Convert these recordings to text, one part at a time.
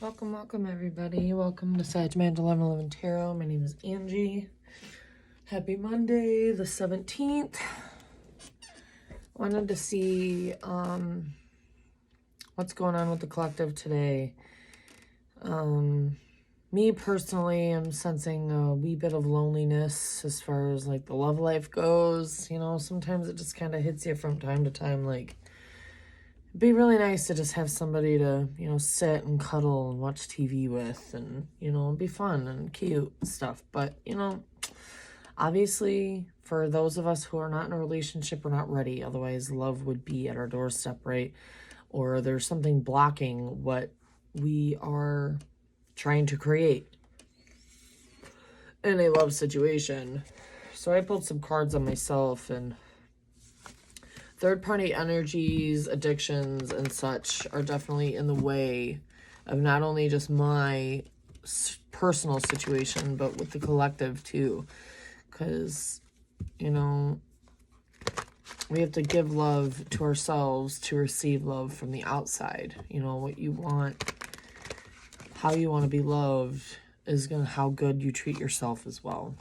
Welcome everybody. Welcome to Sag Mandala 1111 Tarot. My name is Angie. Happy Monday, the 17th. Wanted to see what's going on with the collective today. Me personally, I'm sensing a wee bit of loneliness as far as like the love life goes. You know, sometimes it just kind of hits you from time to time, like it'd be really nice to just have somebody to, you know, sit and cuddle and watch TV with and, you know, be fun and cute and stuff. But, you know, obviously for those of us who are not in a relationship, we're not ready. Otherwise, love would be at our doorstep, right? Or there's something blocking what we are trying to create in a love situation. So I pulled some cards on myself, and third-party energies, addictions, and such are definitely in the way of not only just my personal situation, but with the collective too. Because, you know, we have to give love to ourselves to receive love from the outside. You know, what you want, how you want to be loved is going to how good you treat yourself as well.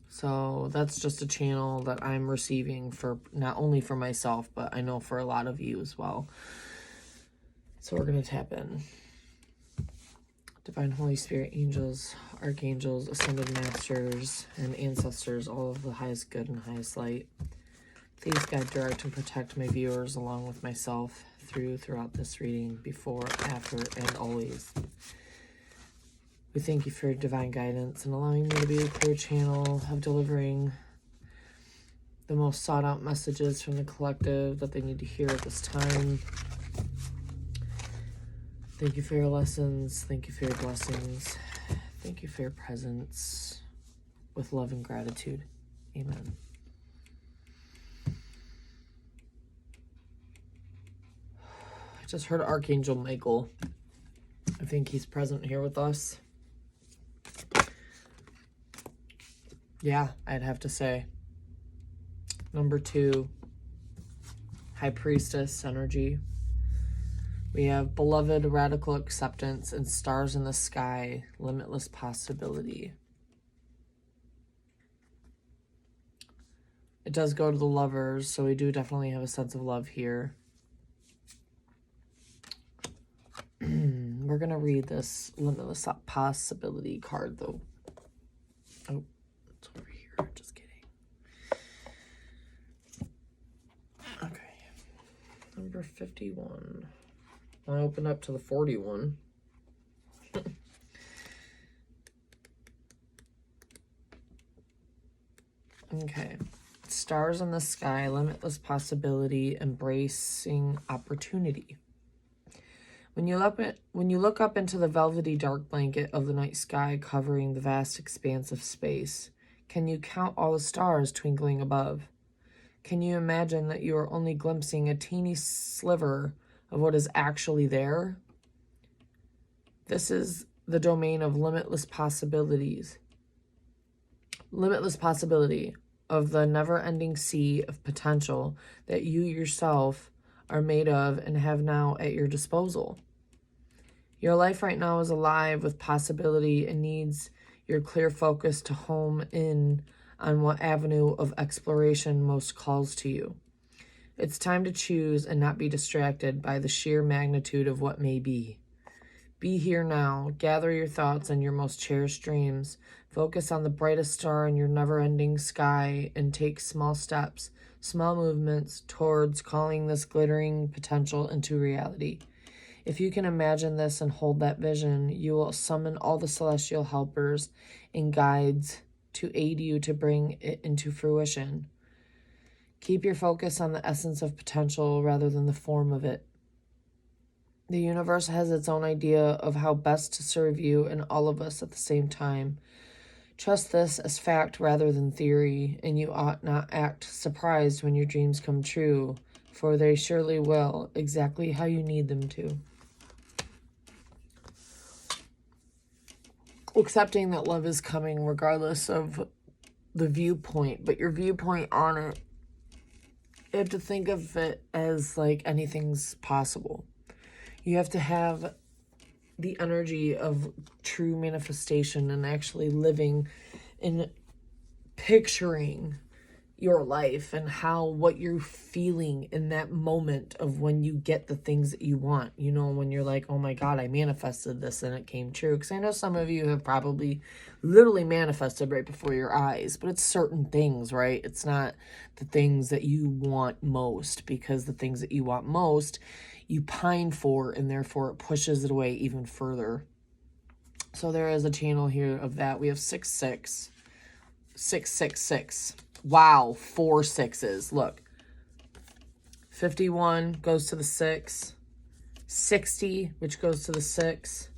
So that's just a channel that I'm receiving for not only for myself, but I know for a lot of you as well. So we're going to tap in. Divine Holy Spirit, angels, archangels, ascended masters, and ancestors, all of the highest good and highest light. Please guide, direct, and protect my viewers along with myself throughout this reading, before, after, and always. We thank you for your divine guidance and allowing me to be a clear channel of delivering the most sought out messages from the collective that they need to hear at this time. Thank you for your lessons. Thank you for your blessings. Thank you for your presence with love and gratitude. Amen. I just heard Archangel Michael. I think he's present here with us. Yeah, I'd have to say. Number 2, High Priestess energy. We have beloved, radical acceptance, and stars in the sky, limitless possibility. It does go to the lovers, so we do definitely have a sense of love here. We're going to read this limitless possibility card, though. Oh, it's over here. Just kidding. Okay. Number 51. I opened up to the 41. Okay. Stars in the sky, limitless possibility, embracing opportunity. When you look up into the velvety dark blanket of the night sky covering the vast expanse of space, can you count all the stars twinkling above? Can you imagine that you are only glimpsing a teeny sliver of what is actually there? This is the domain of limitless possibilities. Limitless possibility of the never-ending sea of potential that you yourself are made of and have now at your disposal. Your life right now is alive with possibility and needs your clear focus to home in on what avenue of exploration most calls to you. It's time to choose and not be distracted by the sheer magnitude of what may be. Be here now. Gather your thoughts and your most cherished dreams. Focus on the brightest star in your never-ending sky and take small steps, small movements towards calling this glittering potential into reality. If you can imagine this and hold that vision, you will summon all the celestial helpers and guides to aid you to bring it into fruition. Keep your focus on the essence of potential rather than the form of it. The universe has its own idea of how best to serve you and all of us at the same time. Trust this as fact rather than theory, and you ought not act surprised when your dreams come true, for they surely will, exactly how you need them to. Accepting that love is coming regardless of the viewpoint, but your viewpoint on it, you have to think of it as like anything's possible. You have to have the energy of true manifestation and actually living and picturing your life and how what you're feeling in that moment of when you get the things that you want, you know, when you're like, oh my God, I manifested this and it came true. Because I know some of you have probably literally manifested right before your eyes, but it's certain things, right? It's not the things that you want most, because the things that you want most you pine for, and therefore it pushes it away even further. So there is a channel here of that. We have 666. Wow, 4 6s. Look. 51 goes to the 6. 60, which goes to the 6.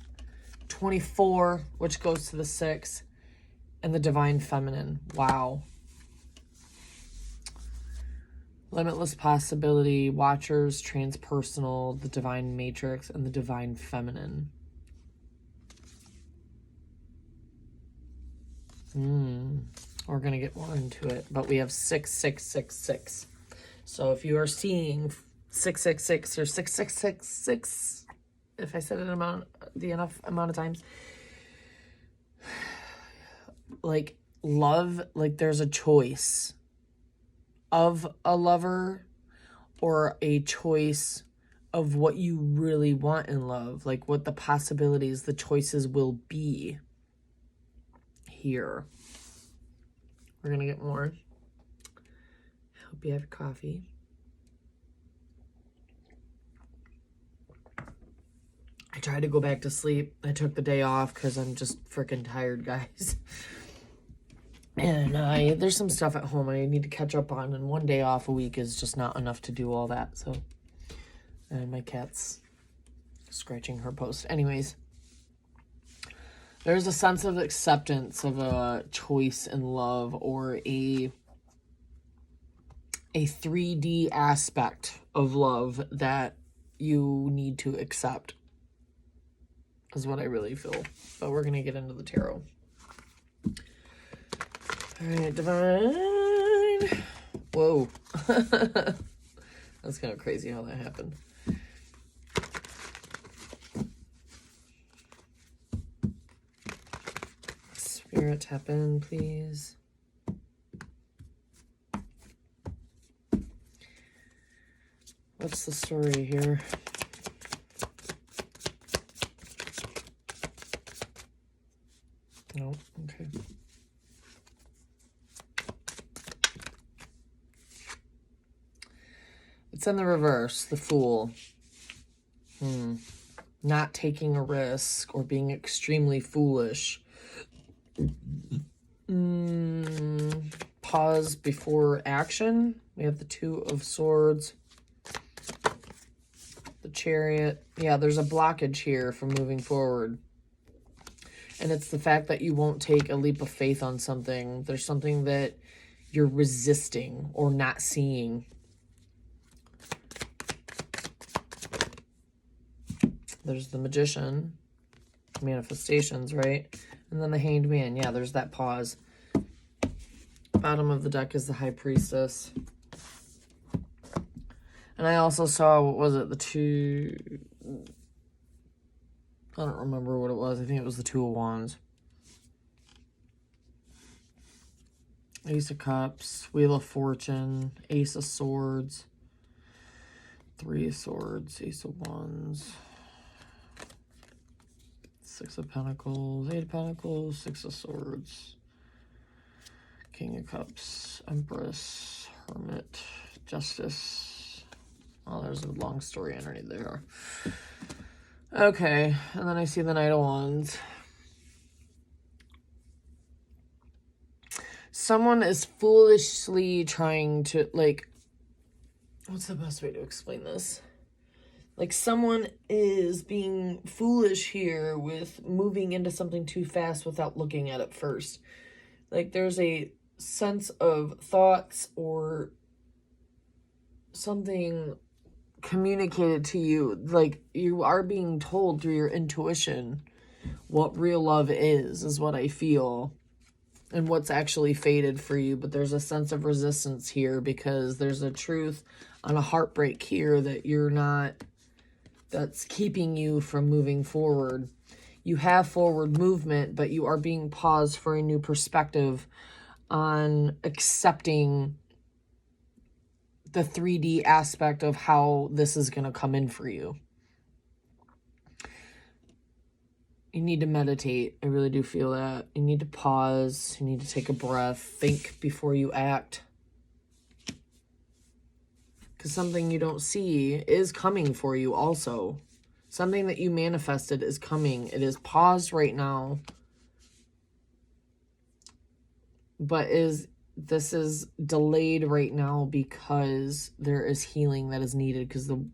24, which goes to the 6. And the Divine Feminine. Wow. Limitless Possibility, Watchers, Transpersonal, the Divine Matrix, and the Divine Feminine. We're going to get more into it, but we have 6666. So if you are seeing 666 or 6666, if I said it enough amount of times, like love, like there's a choice of a lover or a choice of what you really want in love, like what the possibilities, the choices will be here. We're going to get more. Hope you have coffee. I tried to go back to sleep. I took the day off because I'm just freaking tired, guys. And there's some stuff at home I need to catch up on, and one day off a week is just not enough to do all that. So, and my cat's scratching her post. Anyways, there's a sense of acceptance of a choice in love, or a 3D aspect of love that you need to accept, is what I really feel. But we're going to get into the tarot. All right, Divine. Whoa. That's kind of crazy how that happened. Spirit, tap in, please. What's the story here? No, okay. It's in the reverse, the Fool. Not taking a risk or being extremely foolish. Pause before action. We have the Two of Swords. The Chariot. Yeah, there's a blockage here from moving forward. And it's the fact that you won't take a leap of faith on something. There's something that you're resisting or not seeing. There's the Magician. Manifestations, right? And then the Hanged Man. Yeah, there's that pause. Bottom of the deck is the High Priestess. And I also saw, what was it? The two... I don't remember what it was. I think it was the Two of Wands. Ace of Cups. Wheel of Fortune. Ace of Swords. Three of Swords. Ace of Wands. Six of Pentacles. Eight of Pentacles. Six of Swords. King of Cups. Empress. Hermit. Justice. Oh, there's a long story underneath there. Okay, and then I see the Knight of Wands. Someone is foolishly trying to, like, what's the best way to explain this? Like, someone is being foolish here with moving into something too fast without looking at it first. Like, there's a sense of thoughts or something communicated to you, like you are being told through your intuition what real love is what I feel, and what's actually fated for you. But there's a sense of resistance here because there's a truth on a heartbreak here that you're not that's keeping you from moving forward. You have forward movement, but you are being paused for a new perspective on accepting the 3D aspect of how this is going to come in for you. You need to meditate. I really do feel that. You need to pause. You need to take a breath. Think before you act. Because something you don't see is coming for you also. Something that you manifested is coming. It is paused right now. But this is delayed right now because there is healing that is needed. Because the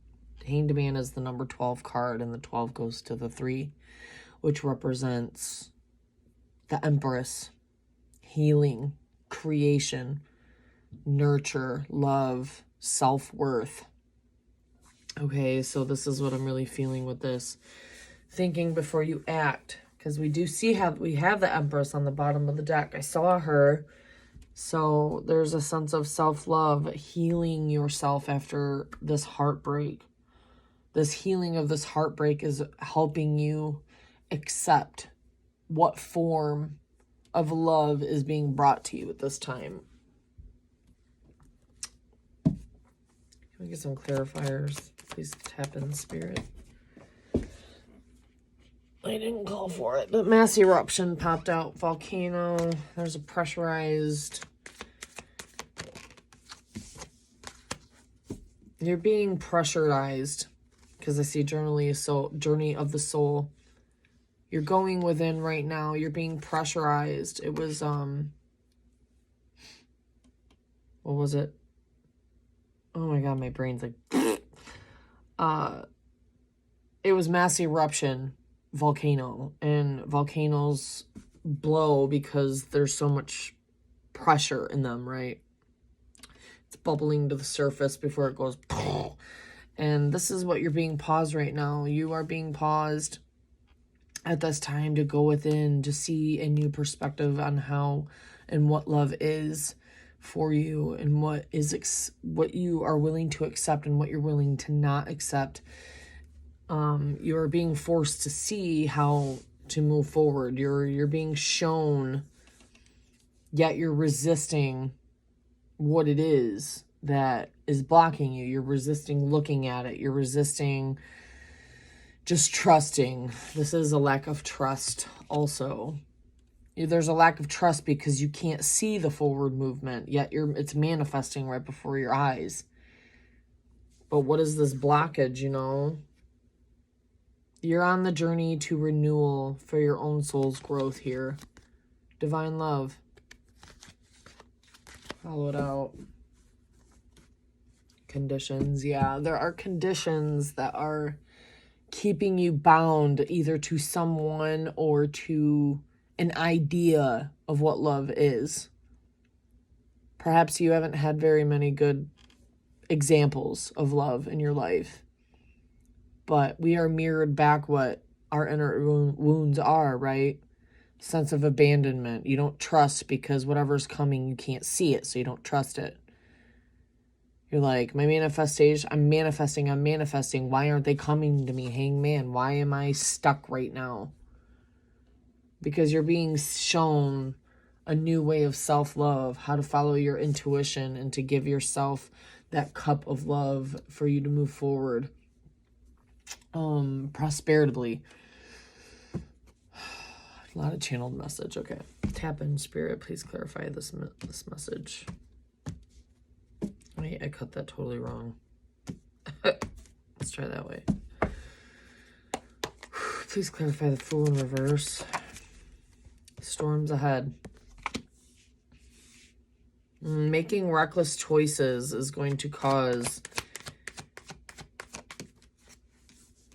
Hanged Man is the number 12 card, and the 12 goes to the 3. Which represents the Empress, healing, creation, nurture, love, self-worth. Okay, so this is what I'm really feeling with this. Thinking before you act, because we do see we have the Empress on the bottom of the deck. I saw her. So there's a sense of self-love, healing yourself after this heartbreak. This healing of this heartbreak is helping you accept what form of love is being brought to you at this time. Can we get some clarifiers? Please tap in spirit. I didn't call for it, but mass eruption popped out. Volcano. There's a pressurized. You're being pressurized because I see journey of the soul. You're going within right now. You're being pressurized. It was, what was it? Oh my God, my brain's like, it was mass eruption, volcano. And volcanoes blow because there's so much pressure in them, right? It's bubbling to the surface before it goes, and this is what you're being paused right now. You are being paused at this time to go within, to see a new perspective on how and what love is for you, and what you are willing to accept and what you're willing to not accept. You're being forced to see how to move forward. You're being shown, yet you're resisting what it is that is blocking you. You're resisting looking at it. You're resisting just trusting. This is a lack of trust also. There's a lack of trust because you can't see the forward movement, yet it's manifesting right before your eyes. But what is this blockage, you know? You're on the journey to renewal for your own soul's growth here. Divine love. Follow it out. Conditions. Yeah, there are conditions that are keeping you bound either to someone or to an idea of what love is. Perhaps you haven't had very many good examples of love in your life, but we are mirrored back what our inner wounds are, right? Sense of abandonment. You don't trust because whatever's coming, you can't see it, so you don't trust it. You're like, my manifestation, I'm manifesting. Why aren't they coming to me? Hangman, why am I stuck right now? Because you're being shown a new way of self-love, how to follow your intuition and to give yourself that cup of love for you to move forward. Prosperity. A lot of channeled message. Okay. Tap in spirit. Please clarify this message. Wait, I cut that totally wrong. Let's try that way. Please clarify the Fool in reverse. Storms ahead. Making reckless choices is going to cause...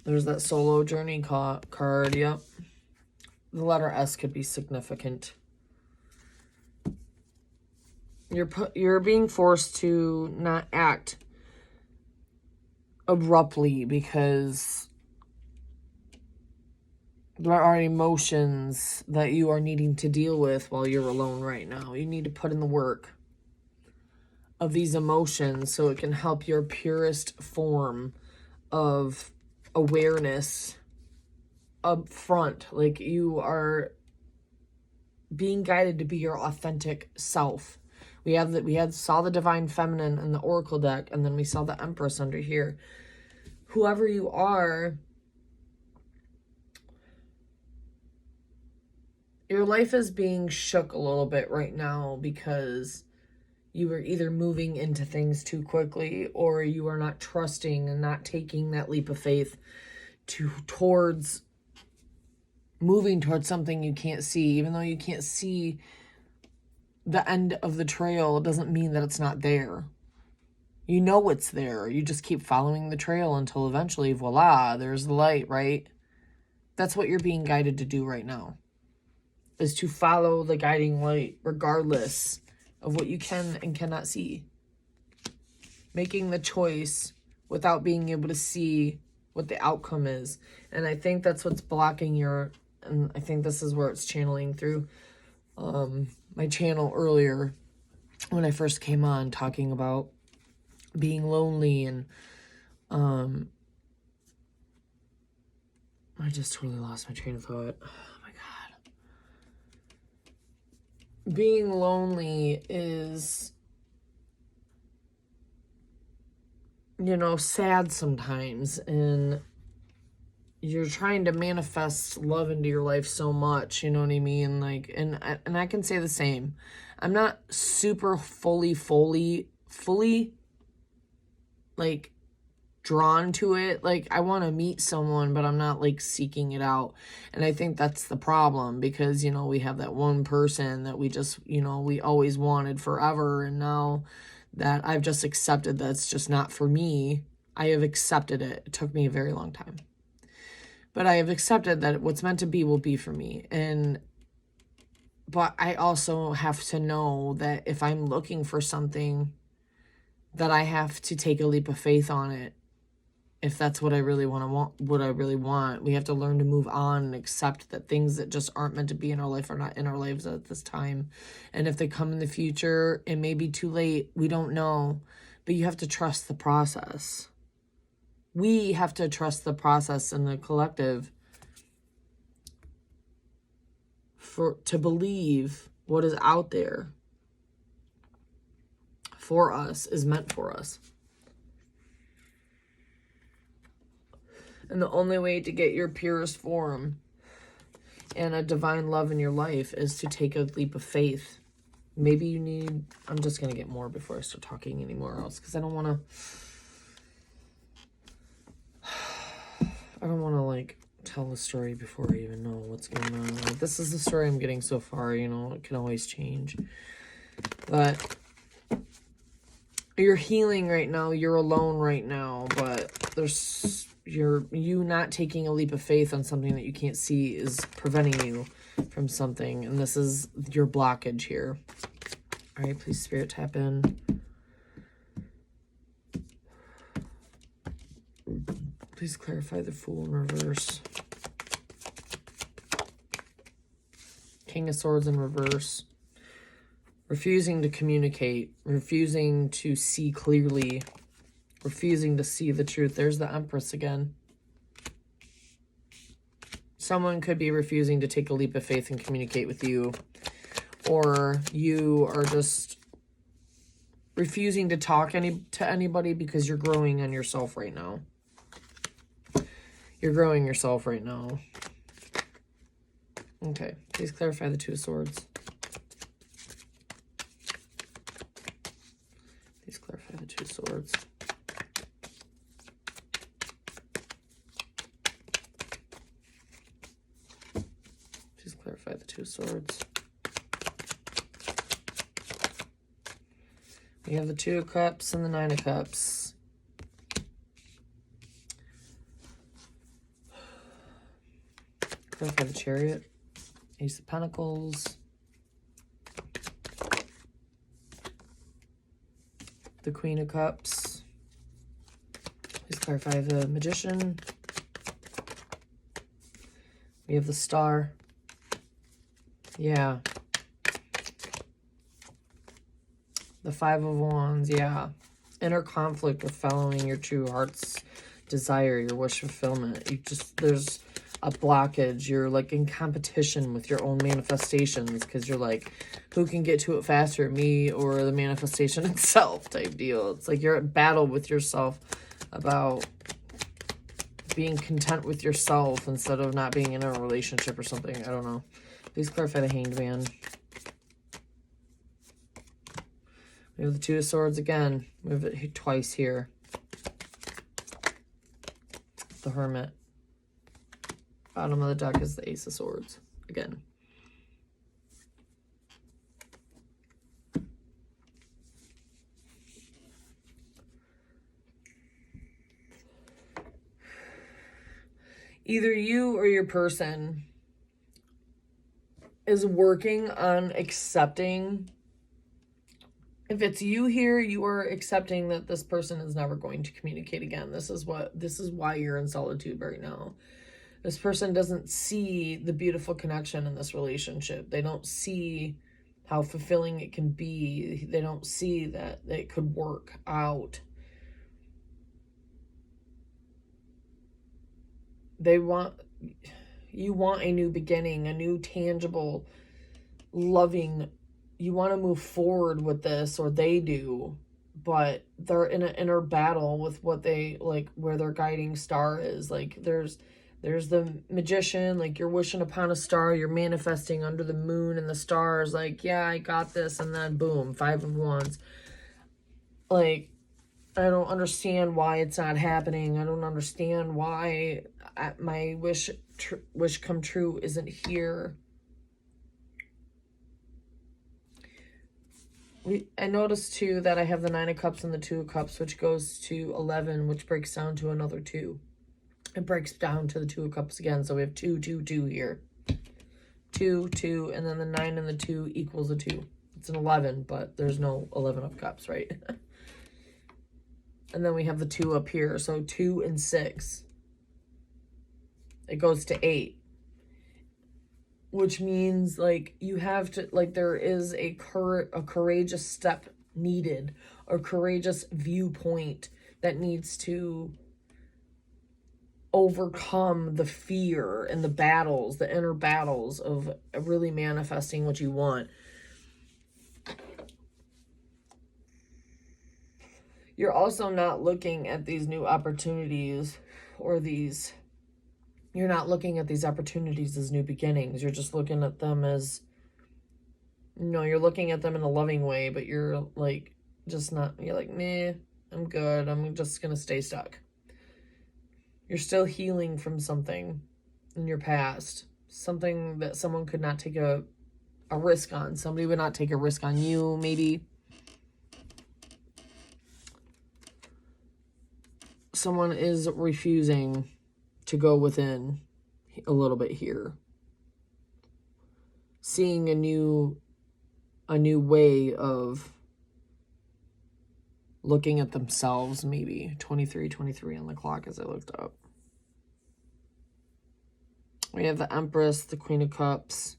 There's that solo journey card. Yep. The letter S could be significant. You're being forced to not act abruptly because there are emotions that you are needing to deal with while you're alone right now. You need to put in the work of these emotions so it can help your purest form of awareness up front. Like, you are being guided to be your authentic self. We saw the Divine Feminine in the Oracle deck, and then we saw the Empress under here. Whoever you are, your life is being shook a little bit right now because you are either moving into things too quickly, or you are not trusting and not taking that leap of faith towards moving towards something you can't see. Even though you can't see the end of the trail, it doesn't mean that it's not there. You know it's there. You just keep following the trail until eventually, voila, there's the light, right? That's what you're being guided to do right now, is to follow the guiding light regardless of what you can and cannot see. Making the choice without being able to see what the outcome is. And I think that's what's blocking your, and I think this is where it's channeling through my channel earlier when I first came on, talking about being lonely, and I just totally lost my train of thought. Oh my God. Being lonely is, you know, sad sometimes, and you're trying to manifest love into your life so much, you know what I mean? Like, and I can say the same. I'm not super fully like drawn to it. Like, I want to meet someone, but I'm not like seeking it out. And I think that's the problem, because, you know, we have that one person that we just, you know, we always wanted forever, and now that I've just accepted that it's just not for me, I have accepted it. It took me a very long time, but I have accepted that what's meant to be will be for me. But I also have to know that if I'm looking for something, that I have to take a leap of faith on it. If that's what I really want, we have to learn to move on and accept that things that just aren't meant to be in our life are not in our lives at this time. And if they come in the future, it may be too late. We don't know, but you have to trust the process. We have to trust the process in the collective to believe what is out there for us is meant for us. And the only way to get your purest form and a divine love in your life is to take a leap of faith. Maybe you need, I'm just going to get more before I start talking anymore else, because I don't want to like tell the story before I even know what's going on. Like, this is the story I'm getting so far, you know, it can always change. But you're healing right now, you're alone right now, but there's you not taking a leap of faith on something that you can't see is preventing you from something, and this is your blockage here. All right, please, Spirit, tap in. Please clarify the Fool in reverse. King of Swords in reverse. Refusing to communicate, refusing to see clearly, refusing to see the truth. There's the Empress again. Someone could be refusing to take a leap of faith and communicate with you, or you are just refusing to talk to anybody because you're growing on yourself right now. You're growing yourself right now. Okay, please clarify the Two of Swords. Please clarify the Two of Swords. Please clarify the Two of Swords. We have the Two of Cups and the Nine of Cups. Clarify the Chariot. Ace of Pentacles. The Queen of Cups. Please clarify the Magician. We have the Star. Yeah. The Five of Wands, yeah. Inner conflict with following your true heart's desire, your wish fulfillment. There's a blockage. You're like in competition with your own manifestations because you're like, who can get to it faster, me or the manifestation itself type deal. It's like you're at battle with yourself about being content with yourself instead of not being in a relationship or something. I don't know. Please clarify the Hanged Man. We have the Two of Swords again. We have it twice here. The Hermit. Bottom of the deck is the Ace of Swords again. Either you or your person is working on accepting. If it's you here, you are accepting that this person is never going to communicate again. This is why you're in solitude right now. This person doesn't see the beautiful connection in this relationship. They don't see how fulfilling it can be. They don't see that it could work out. You want a new beginning, a new tangible, loving. You want to move forward with this, or they do, but they're in an inner battle with what they like, where their guiding star is. Like there's the Magician, like you're wishing upon a star, you're manifesting under the moon and the stars, like, yeah, I got this, and then boom, Five of Wands. Like, I don't understand why it's not happening. I don't understand why my wish come true isn't here. I noticed too that I have the Nine of Cups and the Two of Cups, which goes to 11, which breaks down to another 2. It breaks down to the Two of Cups again, so we have 2, 2, 2 here. 2, 2, and then the 9 and the 2 equals a 2. It's an 11, but there's no 11 of Cups, right? And then we have the 2 up here, so 2 and 6. It goes to 8. Which means, like, you have to, like, there is a courageous step needed, a courageous viewpoint that needs to overcome the fear and the battles, the inner battles of really manifesting what you want. You're also not looking at these new opportunities or these... You're not looking at these opportunities as new beginnings. You're just looking at them as, you're looking at them in a loving way, but you're like, just not, you're like, meh, I'm good. I'm just going to stay stuck. You're still healing from something in your past, something that someone could not take a risk on. Somebody would not take a risk on you, maybe. Someone is refusing to go within a little bit here. Seeing a new way of looking at themselves, maybe. 23 on the clock as I looked up. We have the Empress, the Queen of Cups.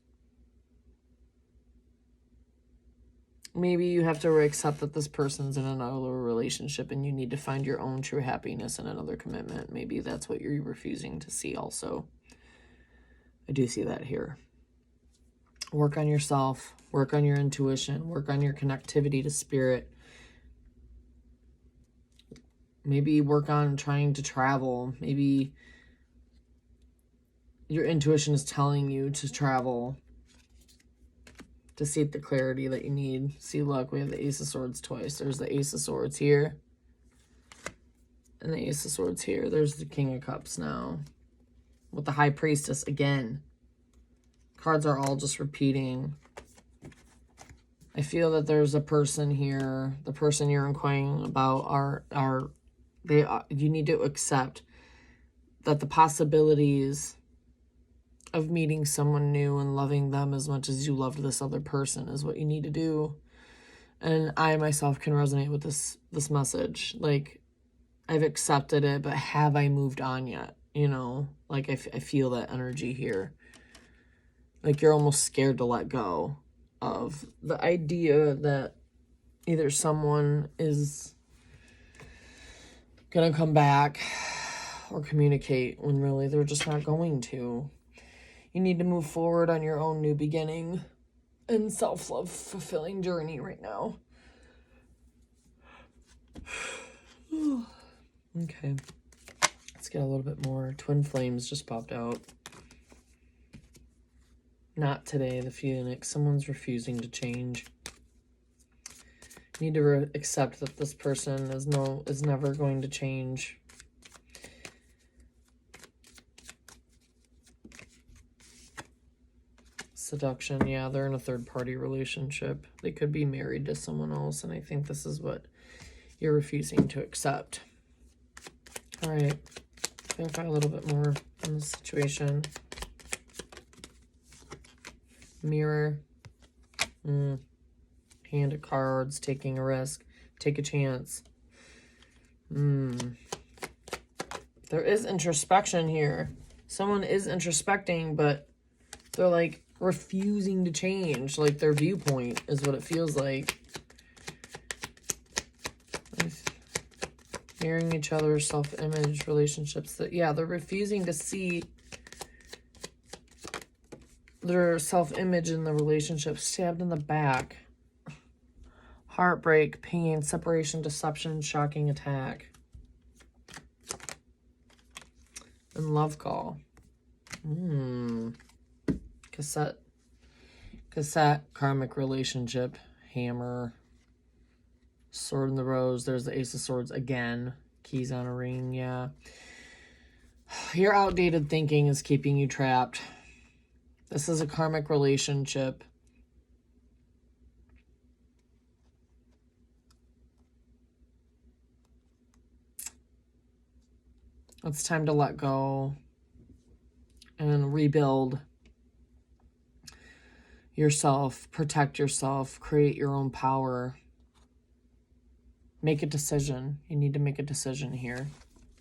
Maybe you have to accept that this person's in another relationship and you need to find your own true happiness in another commitment. Maybe that's what you're refusing to see also. I do see that here. Work on yourself. Work on your intuition. Work on your connectivity to spirit. Maybe work on trying to travel. Maybe your intuition is telling you to travel to seek the clarity that you need. See, look, we have the Ace of Swords twice. There's the Ace of Swords here. And the Ace of Swords here. There's the King of Cups now. With the High Priestess again. Cards are all just repeating. I feel that there's a person here. The person you're inquiring about you need to accept that the possibilities of meeting someone new and loving them as much as you loved this other person is what you need to do. And I myself can resonate with this message. Like, I've accepted it, but have I moved on yet? You know, like I feel that energy here. Like you're almost scared to let go of the idea that either someone is gonna come back or communicate when really they're just not going to. You need to move forward on your own new beginning and self-love fulfilling journey right now. Okay. Let's get a little bit more. Twin flames just popped out. Not today, the Phoenix. Someone's refusing to change. You need to accept that this person is never going to change. Seduction, yeah, they're in a third-party relationship. They could be married to someone else, and I think this is what you're refusing to accept. All right, clarify a little bit more on the situation. Mirror. Hand of cards, taking a risk, take a chance. There is introspection here. Someone is introspecting, but they're like refusing to change. Like their viewpoint is what it feels like. Mirroring each other's self-image relationships. That, yeah, they're refusing to see their self-image in the relationship. Stabbed in the back. Heartbreak, pain, separation, deception, shocking attack. And love call. Cassette, karmic relationship, hammer, sword in the rose. There's the Ace of Swords again. Keys on a ring, yeah. Your outdated thinking is keeping you trapped. This is a karmic relationship. It's time to let go and rebuild yourself, protect yourself, create your own power. Make a decision. You need to make a decision here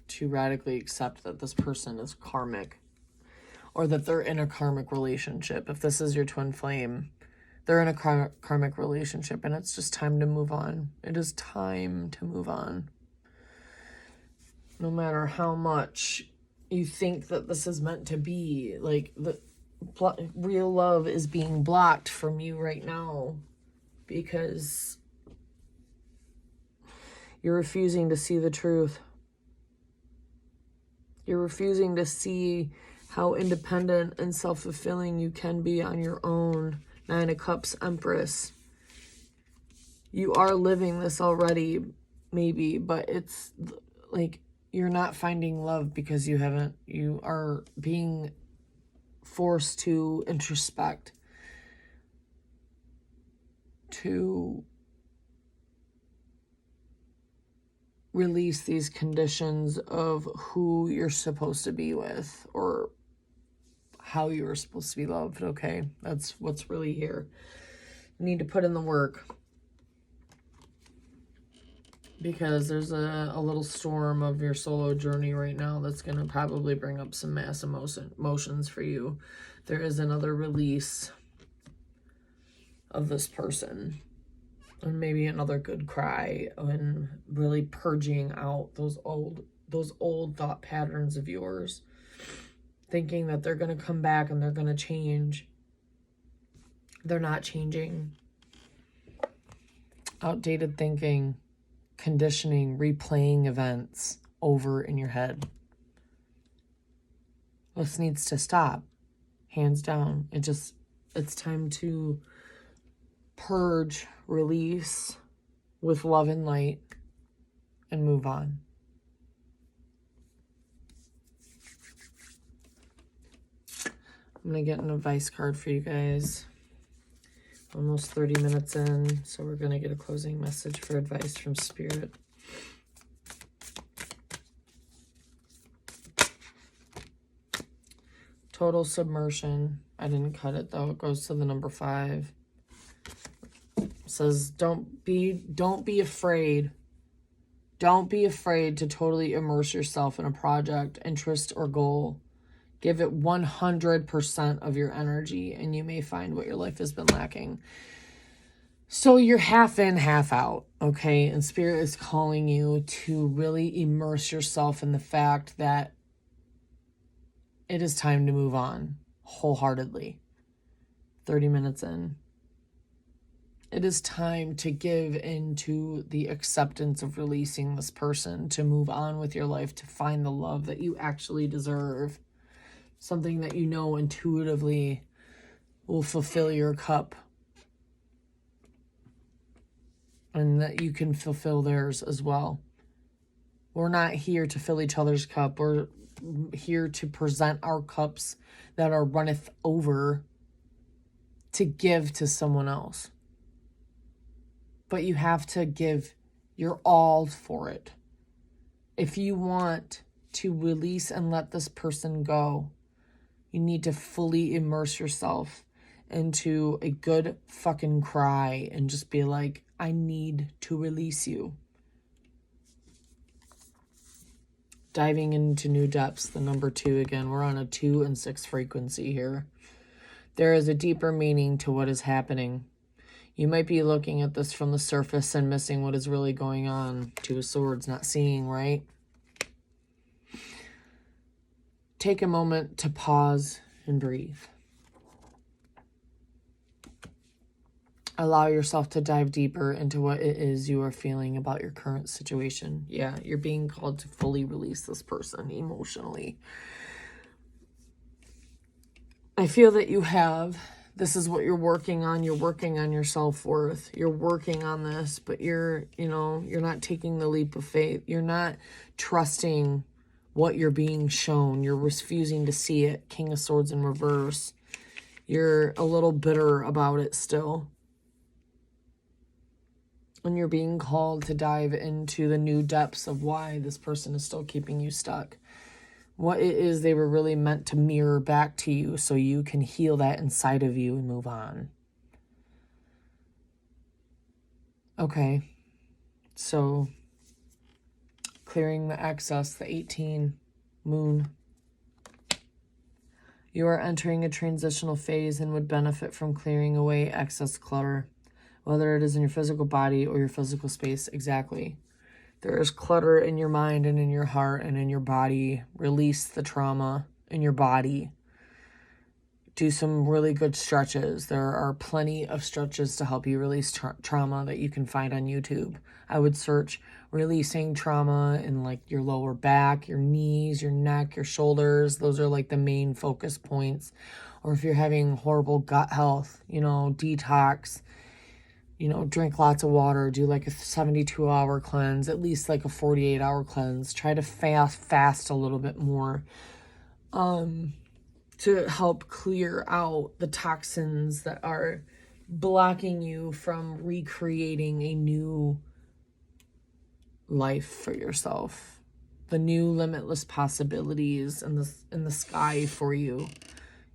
to radically accept that this person is karmic or that they're in a karmic relationship. If this is your twin flame, they're in a karmic relationship and it's just time to move on. It is time to move on. No matter how much you think that this is meant to be, like the real love is being blocked from you right now because you're refusing to see the truth. You're refusing to see how independent and self-fulfilling you can be on your own. Nine of Cups, Empress. You are living this already, maybe, but it's like you're not finding love because you are being forced to introspect, to release these conditions of who you're supposed to be with or how you were supposed to be loved, okay? That's what's really here. You need to put in the work. Because there's a little storm of your solo journey right now that's going to probably bring up some mass emotions for you. There is another release of this person. And maybe another good cry and really purging out those old thought patterns of yours. Thinking that they're going to come back and they're going to change. They're not changing. Outdated thinking. Conditioning, replaying events over in your head. This needs to stop. Hands down. It's time to purge, release with love and light and move on. I'm going to get an advice card for you guys. Almost 30 minutes in, so we're going to get a closing message for advice from Spirit. Total submersion. I didn't cut it though. It goes to the number 5. It says don't be afraid. Don't be afraid to totally immerse yourself in a project, interest, or goal. Give it 100% of your energy, and you may find what your life has been lacking. So you're half in, half out, okay? And Spirit is calling you to really immerse yourself in the fact that It is time to move on wholeheartedly. 30 minutes in. It is time to give into the acceptance of releasing this person, to move on with your life, to find the love that you actually deserve. Something that you know intuitively will fulfill your cup. And that you can fulfill theirs as well. We're not here to fill each other's cup. We're here to present our cups that are runneth over to give to someone else. But you have to give your all for it. If you want to release and let this person go, you need to fully immerse yourself into a good fucking cry and just be like, I need to release you. Diving into new depths, the number 2 again. We're on a 2 and 6 frequency here. There is a deeper meaning to what is happening. You might be looking at this from the surface and missing what is really going on. 2 of Swords, not seeing, right? Take a moment to pause and breathe. Allow yourself to dive deeper into what it is you are feeling about your current situation. Yeah, you're being called to fully release this person emotionally. I feel that you have. This is what you're working on. You're working on your self-worth. You're working on this, but you're not taking the leap of faith. You're not trusting what you're being shown. You're refusing to see it. King of Swords in reverse. You're a little bitter about it still. And you're being called to dive into the new depths of why this person is still keeping you stuck. What it is they were really meant to mirror back to you so you can heal that inside of you and move on. Okay. So, clearing the excess, the 18, Moon. You are entering a transitional phase and would benefit from clearing away excess clutter, whether it is in your physical body or your physical space. Exactly. There is clutter in your mind and in your heart and in your body. Release the trauma in your body. Do some really good stretches. There are plenty of stretches to help you release trauma that you can find on YouTube. I would search releasing trauma in like your lower back, your knees, your neck, your shoulders. Those are like the main focus points. Or if you're having horrible gut health, detox, drink lots of water, do like a 72-hour cleanse, at least like a 48-hour cleanse. Try to fast a little bit more to help clear out the toxins that are blocking you from recreating a new life for yourself. The new limitless possibilities in the sky for you.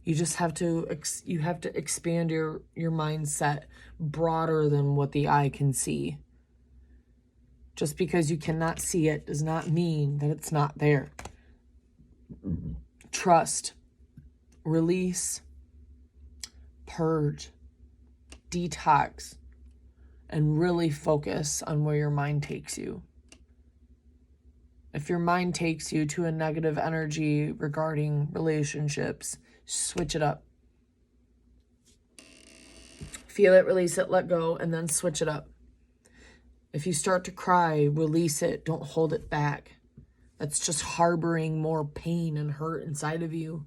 You just have to expand your mindset broader than what the eye can see. Just because you cannot see it does not mean that it's not there. Trust, release, purge, detox, and really focus on where your mind takes you. If your mind takes you to a negative energy regarding relationships, switch it up. Feel it, release it, let go, and then switch it up. If you start to cry, release it. Don't hold it back. That's just harboring more pain and hurt inside of you.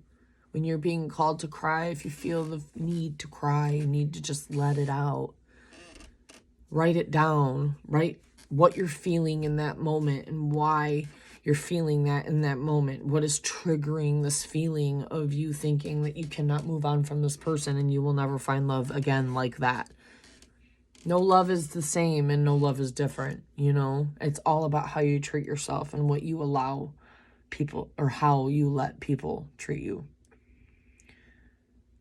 When you're being called to cry, if you feel the need to cry, you need to just let it out. Write it down. Write what you're feeling in that moment and why you're feeling that in that moment. What is triggering this feeling of you thinking that you cannot move on from this person and you will never find love again like that? No love is the same and no love is different, It's all about how you treat yourself and what you allow people, or how you let people treat you.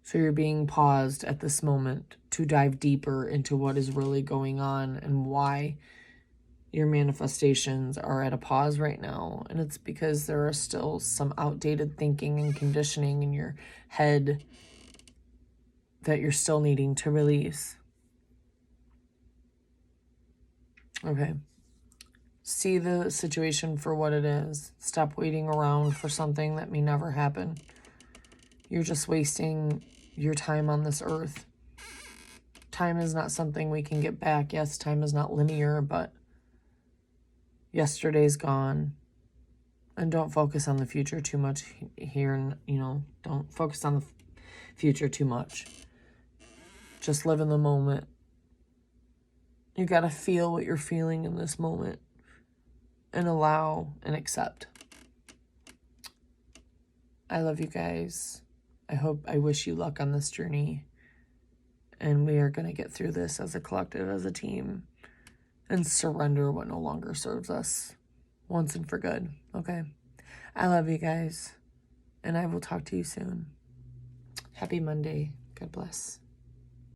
So you're being paused at this moment to dive deeper into what is really going on and why your manifestations are at a pause right now. And it's because there are still some outdated thinking and conditioning in your head that you're still needing to release. Okay. See the situation for what it is. Stop waiting around for something that may never happen. You're just wasting your time on this earth. Time is not something we can get back. Yes, time is not linear, but yesterday's gone. And don't focus on the future too much here. And, don't focus on the future too much. Just live in the moment. You got to feel what you're feeling in this moment and allow and accept. I love you guys. I wish you luck on this journey. And we are going to get through this as a collective, as a team, and surrender what no longer serves us once and for good. Okay? I love you guys, and I will talk to you soon. Happy Monday. God bless.